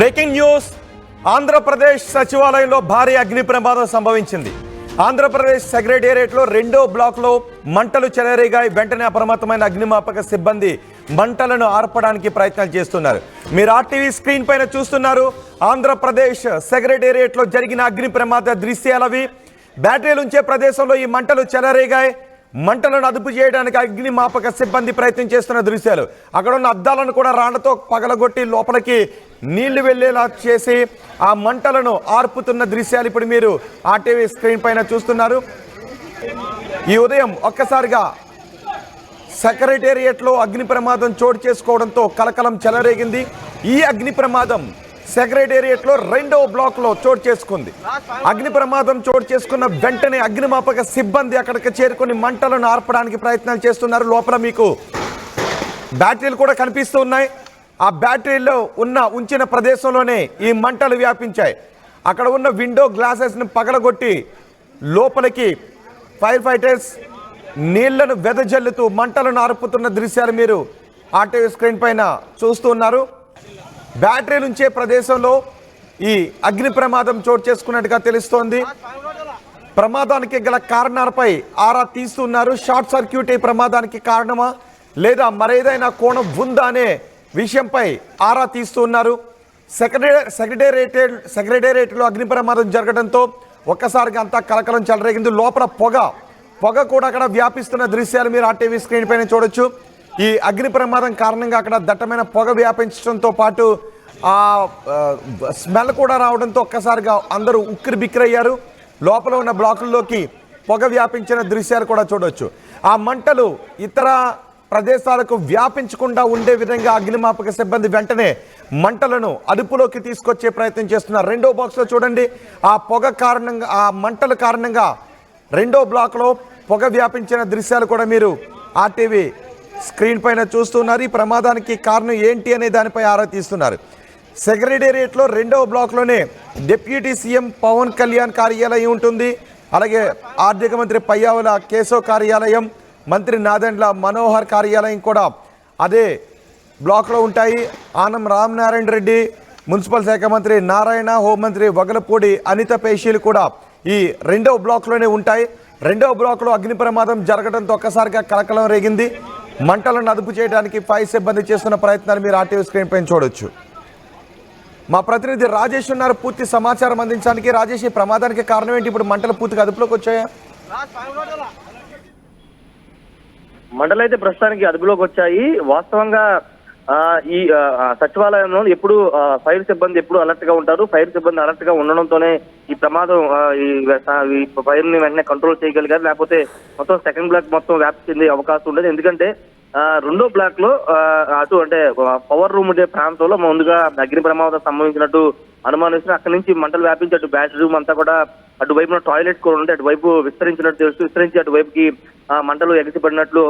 Breaking news. Andhra Pradesh సచివాలయంలో భారీ అగ్ని ప్రమాదం సంభవించింది. ఆంధ్రప్రదేశ్ సెక్రటేరియట్లో 2వ బ్లాక్లో మంటలు చెలరేగాయి. వెంటనే అప్రమత్తమైన అగ్నిమాపక సిబ్బంది మంటలను ఆర్పడానికి ప్రయత్నాలు చేస్తున్నారు. మీరు ఆర్టీవీ స్క్రీన్ పైన చూస్తున్నారు. ఆంధ్రప్రదేశ్ సెక్రటేరియట్లో జరిగిన అగ్ని ప్రమాద దృశ్యాలవి. బ్యాటరీలు ఉంచే ప్రదేశంలో ఈ మంటలు చెలరేగాయి. మంటలను అదుపు చేయడానికి అగ్నిమాపక సిబ్బంది ప్రయత్నం చేస్తున్న దృశ్యాలు. అక్కడ ఉన్న అద్దాలను కూడా రాళ్లతో పగలగొట్టి లోపలికి నీళ్లు వెళ్లేలా చేసి ఆ మంటలను ఆర్పుతున్న దృశ్యాలు ఇప్పుడు మీరు ఆర్టీవీ స్క్రీన్ పైన చూస్తున్నారు. ఈ ఉదయం ఒక్కసారిగా సెక్రటేరియట్లో అగ్ని ప్రమాదం చోటు చేసుకోవడంతో కలకలం చెలరేగింది. ఈ అగ్ని ప్రమాదం సెక్రటేరియట్లో 2వ బ్లాక్లో చోటు చేసుకుంది. అగ్ని ప్రమాదం చోటు చేసుకున్న వెంటనే అగ్నిమాపక సిబ్బంది అక్కడికి చేరుకొని మంటలను ఆర్పడానికి ప్రయత్నాలు చేస్తున్నారు. లోపల మీకు బ్యాటరీలు కూడా కనిపిస్తూ ఉన్నాయి. ఆ బ్యాటరీలో ఉంచిన ప్రదేశంలోనే ఈ మంటలు వ్యాపించాయి. అక్కడ ఉన్న విండో గ్లాసెస్ని పగలగొట్టి లోపలికి ఫైర్ ఫైటర్స్ నీళ్లను వెదజల్లుతూ మంటలను ఆర్పుతున్న దృశ్యాలు మీరు ఆర్టీవీ స్క్రీన్ పైన చూస్తున్నారు. బ్యాటరీలు ఉంచే ప్రదేశంలో ఈ అగ్ని ప్రమాదం చోటు చేసుకున్నట్టుగా తెలుస్తోంది. ప్రమాదానికి గల కారణాలపై ఆరా తీస్తున్నారు. షార్ట్ సర్క్యూట్ ఈ ప్రమాదానికి కారణమా లేదా మరేదైనా కోణం ఉందా అనే విషయంపై ఆరా తీస్తున్నారు. సెక్రటేరియట్లో అగ్ని ప్రమాదం జరగడంతో ఒక్కసారిగా అంతా కలకలం చెలరేగింది. లోపల పొగ కూడా అక్కడ వ్యాపిస్తున్న దృశ్యాలు మీరు ఆర్టీవీ స్క్రీన్ పైన చూడొచ్చు. ఈ అగ్ని ప్రమాదం కారణంగా అక్కడ దట్టమైన పొగ వ్యాపించడంతో పాటు ఆ స్మెల్ కూడా రావడంతో ఒక్కసారిగా అందరూ ఉక్కిరి బిక్కిరయ్యారు. లోపల ఉన్న బ్లాకుల్లోకి పొగ వ్యాపించిన దృశ్యాలు కూడా చూడవచ్చు. ఆ మంటలు ఇతర ప్రదేశాలకు వ్యాపించకుండా ఉండే విధంగా అగ్నిమాపక సిబ్బంది వెంటనే మంటలను అదుపులోకి తీసుకొచ్చే ప్రయత్నం చేస్తున్నారు. 2వ బాక్స్లో చూడండి. ఆ పొగ కారణంగా ఆ మంటల కారణంగా 2వ బ్లాక్లో పొగ వ్యాపించిన దృశ్యాలు కూడా మీరు ఆర్టీవీ స్క్రీన్ పైన చూస్తున్నారు. ఈ ప్రమాదానికి కారణం ఏంటి అనే దానిపై ఆరా తీస్తున్నారు. సెక్రటేరియట్లో 2వ బ్లాక్లోనే డిప్యూటీ సీఎం పవన్ కళ్యాణ్ కార్యాలయం ఉంటుంది. అలాగే ఆర్థిక మంత్రి పయ్యావుల కేశవ్ కార్యాలయం, మంత్రి నాదెండ్ల మనోహర్ కార్యాలయం కూడా అదే బ్లాక్లో ఉంటాయి. ఆనం రామనారాయణ రెడ్డి, మున్సిపల్ శాఖ మంత్రి నారాయణ, హోంమంత్రి వగలపూడి అనిత పేషీలు కూడా ఈ 2వ బ్లాక్లోనే ఉంటాయి. 2వ బ్లాక్లో అగ్ని ప్రమాదం జరగడంతో ఒక్కసారిగా కలకలం రేగింది. మంటలను అదుపు చేయడానికి ఫైర్ సిబ్బంది చేస్తున్న ప్రయత్నాలు మీరు ఆర్టీవీ స్క్రీన్ పైన చూడొచ్చు. మా ప్రతినిధి రాజేష్ ఉన్నారు పూర్తి సమాచారం అందించడానికి. రాజేష్, ఈ ప్రమాదానికి కారణం ఏంటి? ఇప్పుడు మంటలు పూర్తిగా అదుపులోకి వచ్చాయా? మంటలు అయితే ప్రస్తుతానికి అదుపులోకి వచ్చాయి. వాస్తవంగా ఈ సచివాలయంలో ఎప్పుడు ఫైర్ సిబ్బంది ఎప్పుడు అలర్ట్ గా ఉంటారు. ఫైర్ సిబ్బంది అలర్ట్ గా ఉండడంతోనే ఈ ప్రమాదం ఈ ఫైర్ ని వెంటనే కంట్రోల్ చేయగలిగారు. లేకపోతే మొత్తం సెకండ్ బ్లాక్ మొత్తం వ్యాప్తి చెందే అవకాశం ఉండదు. ఎందుకంటే 2వ బ్లాక్ లో అటు అంటే పవర్ రూమ్ ఉండే ప్రాంతంలో ముందుగా అగ్ని ప్రమాదం సంభవించినట్టు అనుమానిస్తున్నారు. అక్కడి నుంచి మంటలు వ్యాపించి అటు బ్యాటరీ రూమ్ అంతా కూడా అటువైపున టాయిలెట్స్ కూడా ఉంటే అటువైపు విస్తరించినట్టు తెలుస్తూ విస్తరించి అటువైపుకి మంటలు ఎగిసిపడినట్లు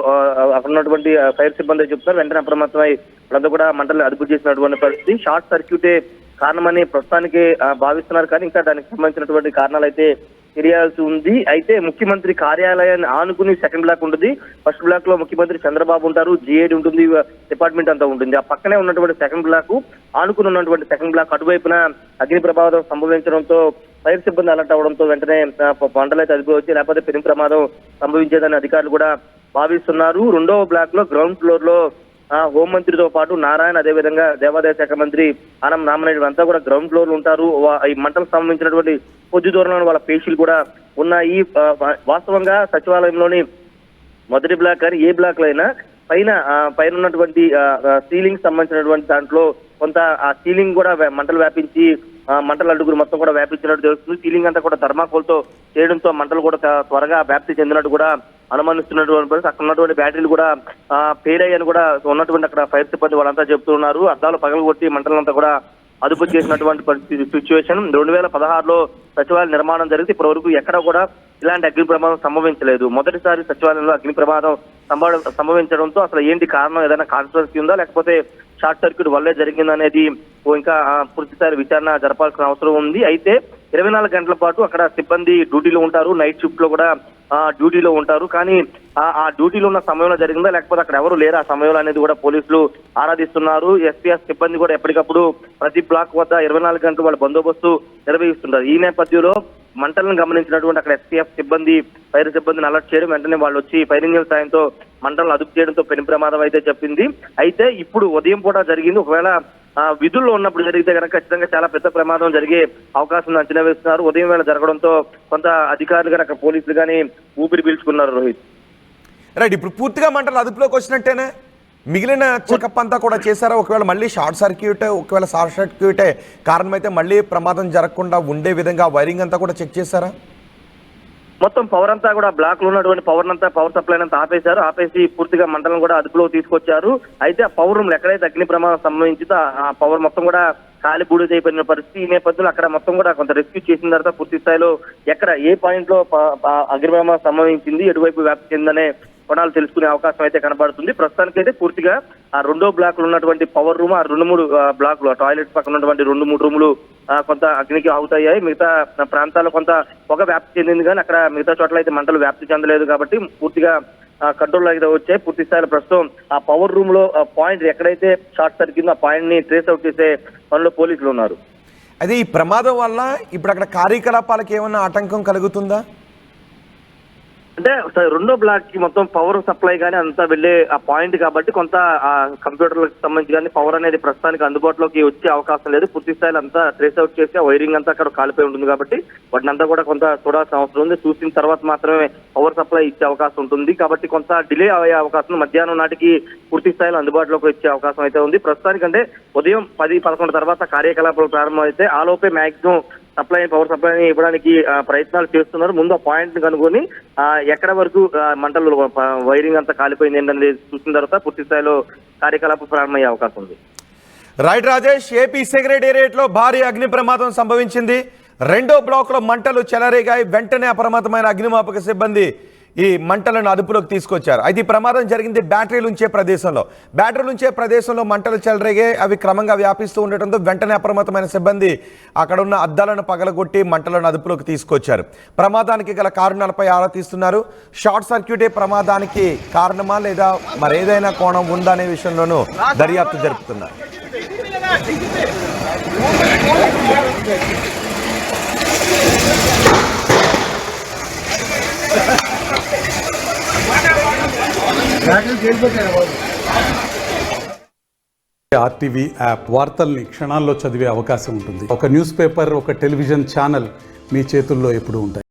అక్కడ ఉన్నటువంటి ఫైర్ సిబ్బంది చెప్తున్నారు. వెంటనే అప్రమత్తమై వాళ్ళంతా కూడా మంటలు అదుపు చేసినటువంటి పరిస్థితి. షార్ట్ సర్క్యూటే కారణమని ప్రస్తుతానికి భావిస్తున్నారు. కానీ ఇంకా దానికి సంబంధించినటువంటి కారణాలు అయితే తెలియాల్సి ఉంది. అయితే ముఖ్యమంత్రి కార్యాలయాన్ని ఆనుకుని సెకండ్ బ్లాక్ ఉంటుంది. ఫస్ట్ బ్లాక్ లో ముఖ్యమంత్రి చంద్రబాబు ఉంటారు, జిఏడి ఉంటుంది, డిపార్ట్మెంట్ అంతా ఉంటుంది. ఆ పక్కనే ఉన్నటువంటి సెకండ్ బ్లాక్ ఆనుకుని ఉన్నటువంటి సెకండ్ బ్లాక్ అటువైపున అగ్ని ప్రమాదం సంభవించడంతో ఫైర్ సిబ్బంది అలర్ట్ అవడంతో వెంటనే మంటలు అయితే అదుపు వచ్చి లేకపోతే పెను ప్రమాదం సంభవించేదని అధికారులు కూడా భావిస్తున్నారు. 2వ బ్లాక్ లో గ్రౌండ్ ఫ్లోర్ లో హోంమంత్రితో పాటు నారాయణ, అదేవిధంగా దేవాదాయ శాఖ మంత్రి ఆనం రామనాయుడు అంతా కూడా గ్రౌండ్ ఫ్లోర్ లో ఉంటారు. ఈ మంటలకు సంబంధించినటువంటి కొద్ది దూరంలో వాళ్ళ పేషీలు కూడా ఉన్నాయి. వాస్తవంగా సచివాలయంలోని మొదటి బ్లాక్ కానీ ఏ బ్లాక్ లో అయినా పైన ఉన్నటువంటి సీలింగ్ సంబంధించినటువంటి దాంట్లో కొంత ఆ సీలింగ్ కూడా మంటలు వ్యాపించి మంటల అడుగులు మొత్తం కూడా వ్యాపించినట్టు తెలుస్తుంది. సీలింగ్ అంతా కూడా థర్మాకోల్ తో చేయడంతో మంటలు కూడా త్వరగా వ్యాప్తి చెందినట్టు కూడా అనుమానిస్తున్నటువంటి పరిస్థితి. అక్కడ ఉన్నటువంటి బ్యాటరీలు కూడా పేలయ్యని కూడా ఉన్నటువంటి అక్కడ ఫైర్ సిబ్బంది వాళ్ళంతా చెప్తున్నారు. అద్దాలు పగలగొట్టి మంటలంతా కూడా అదుపు చేసినటువంటి పరిస్థితి సిచ్యువేషన్. 2016లో సచివాలయ నిర్మాణం జరిగితే ఇప్పటి వరకు ఎక్కడ కూడా ఇలాంటి అగ్ని ప్రమాదం సంభవించలేదు. మొదటిసారి సచివాలయంలో అగ్ని ప్రమాదం సంభవించడంతో అసలు ఏంటి కారణం, ఏదైనా కాన్స్పిరసీ ఉందా లేకపోతే షార్ట్ సర్క్యూట్ వల్లే జరిగిందనేది ఇంకా పూర్తిస్థాయి విచారణ జరపాల్సిన అవసరం ఉంది. అయితే 24 గంటల పాటు అక్కడ సిబ్బంది డ్యూటీలో ఉంటారు. నైట్ షిఫ్ట్ లో కూడా డ్యూటీలో ఉంటారు. కానీ ఆ డ్యూటీలో ఉన్న సమయంలో జరిగిందా లేకపోతే అక్కడ ఎవరు లేరు ఆ సమయంలో అనేది కూడా పోలీసులు ఆరాధిస్తున్నారు. ఎస్పీఎస్ సిబ్బంది కూడా ఎప్పటికప్పుడు ప్రతి బ్లాక్ వద్ద 24 గంటలు వాళ్ళ బందోబస్తు నిర్వహిస్తున్నారు. ఈ నేపథ్యంలో మంటలను గమనించినటువంటి అక్కడ ఎస్పీఎఫ్ సిబ్బంది ఫైర్ సిబ్బందిని అలర్ట్ చేయడం, వెంటనే వాళ్ళు వచ్చి ఫైర్ ఇంజిన్ సాయంతో మంటలను అదుపు చేయడంతో పెను ప్రమాదం అయితే చెప్పింది. అయితే ఇప్పుడు ఉదయం పూట జరిగింది. ఒకవేళ విధుల్లో ఉన్నప్పుడు జరిగితే కనుక ఖచ్చితంగా చాలా పెద్ద ప్రమాదం జరిగే అవకాశం అంచనా వేస్తున్నారు. ఉదయం వేళ జరగడంతో కొంత అధికారులు కానీ అక్కడ పోలీసులు కానీ ఊపిరి పీల్చుకున్నారు. రోహిత్, రైట్, ఇప్పుడు పూర్తిగా మంటలు అదుపులోకి వచ్చినట్టేనే మిగిలిన చెకప్ అంతా కూడా చేశారా? ఒకవేళ మళ్ళీ షార్ట్ సర్క్యూటే కారణమైతే మళ్ళీ ప్రమాదం జరగకుండా ఉండే విధంగా వైరింగ్ అంతా కూడా చెక్ చేశారా? మొత్తం పవర్ అంతా కూడా బ్లాక్ లో ఉన్నటువంటి పవర్ సప్లై అంతా ఆపేసి పూర్తిగా మంటలను కూడా అదుపులో తీసుకొచ్చారు. అయితే ఆ పవర్ రూమ్ ఎక్కడైతే అగ్ని ప్రమాదం సంబంధించిందో ఆ పవర్ మొత్తం కూడా కాలి బూడిద అయిపోయిన పరిస్థితి. ఈ నేపథ్యంలో అక్కడ మొత్తం కూడా కొంత రెస్క్యూ చేసిన తర్వాత పూర్తి స్థాయిలో ఎక్కడ ఏ పాయింట్ లో అగ్ని ప్రమాదం సంభవించింది, ఎటువైపు వ్యాప్తి చెందనే కొనాలు తెలుసుకునే అవకాశం అయితే కనబడుతుంది. ప్రస్తుతానికైతే పూర్తిగా ఆ రెండో బ్లాక్ లో ఉన్నటువంటి పవర్ రూమ్, ఆ 2-3 బ్లాక్లు, ఆ టాయిలెట్స్ పక్కన ఉన్నటువంటి 2-3 రూములు కొంత అగ్నికి ఆహుతయ్యాయి. మిగతా ప్రాంతాల్లో కొంత పొగ వ్యాప్తి చెందింది, కానీ అక్కడ మిగతా చోట్ల అయితే మంటలు వ్యాప్తి చెందలేదు కాబట్టి పూర్తిగా కంట్రోల్ అయితే వచ్చాయి. పూర్తి స్థాయిలో ప్రస్తుతం ఆ పవర్ రూమ్ లో పాయింట్ ఎక్కడైతే షార్ట్ సర్క్యూట్ ఆ పాయింట్ ని ట్రేస్ అవుట్ చేసే పనిలో పోలీసులు ఉన్నారు. అదే ఈ ప్రమాదం వల్ల ఇప్పుడు అక్కడ కార్యకలాపాలకు ఏమన్నా ఆటంకం కలుగుతుందా? అంటే రెండో బ్లాక్ కి మొత్తం పవర్ సప్లై కానీ అంతా వెళ్లే ఆ పాయింట్ కాబట్టి కొంత ఆ కంప్యూటర్లకు సంబంధించి కానీ పవర్ అనేది ప్రస్తుతానికి అందుబాటులోకి వచ్చే అవకాశం లేదు. పూర్తి స్థాయిలో అంతా ట్రేస్ అవుట్ చేసి ఆ వైరింగ్ అంతా అక్కడ కాలిపోయి ఉంటుంది కాబట్టి వాటిని అంతా కూడా కొంత చూడాల్సిన అవసరం ఉంది. చూసిన తర్వాత మాత్రమే పవర్ సప్లై ఇచ్చే అవకాశం ఉంటుంది కాబట్టి కొంత డిలే అయ్యే అవకాశం, మధ్యాహ్నం నాటికి పూర్తి స్థాయిలో అందుబాటులోకి వచ్చే అవకాశం అయితే ఉంది. ప్రస్తుతానికంటే ఉదయం 10-11 తర్వాత కార్యకలాపాలు ప్రారంభమైతే ఆలోపే మాక్సిమం పవర్ సప్లైని ఇవ్వడానికి ప్రయత్నాలు చేస్తున్నారు. ముందు ఆ పాయింట్ ని కనుగొని ఎక్కడ వరకు మంటలు వైరింగ్ అంతా కాలిపోయింది ఏంటనేది చూసిన తర్వాత పూర్తి స్థాయిలో కార్యకలాపం ప్రారంభమయ్యే అవకాశం ఉంది. రైట్ రాజేష్, ఏపీ సెక్రటేరియట్ లో భారీ అగ్ని ప్రమాదం సంభవించింది. రెండో బ్లాక్ లో మంటలు చెలరేగాయి. వెంటనే అప్రమత్తమైన అగ్నిమాపక సిబ్బంది ఈ మంటలను అదుపులోకి తీసుకొచ్చారు. అయితే ఈ ప్రమాదం జరిగింది బ్యాటరీలు ఉంచే ప్రదేశంలో మంటలు చెలరేగాయి. అవి క్రమంగా వ్యాపిస్తూ ఉండటంతో వెంటనే అప్రమత్తమైన సిబ్బంది అక్కడ ఉన్న అద్దాలను పగలగొట్టి మంటలను అదుపులోకి తీసుకొచ్చారు. ప్రమాదానికి గల కారణాలపై ఆరా తీస్తున్నారు. షార్ట్ సర్క్యూటే ప్రమాదానికి కారణమా లేదా మరేదైనా కోణం ఉందా అనే విషయంలోనూ దర్యాప్తు జరుపుతున్నారు. ఆర్టీవీ యాప్ వార్తల్ని క్షణాల్లో చదివే అవకాశం ఉంటుంది. ఒక న్యూస్ పేపర్, ఒక టెలివిజన్ ఛానల్ మీ చేతుల్లో ఎప్పుడూ ఉంటాయి.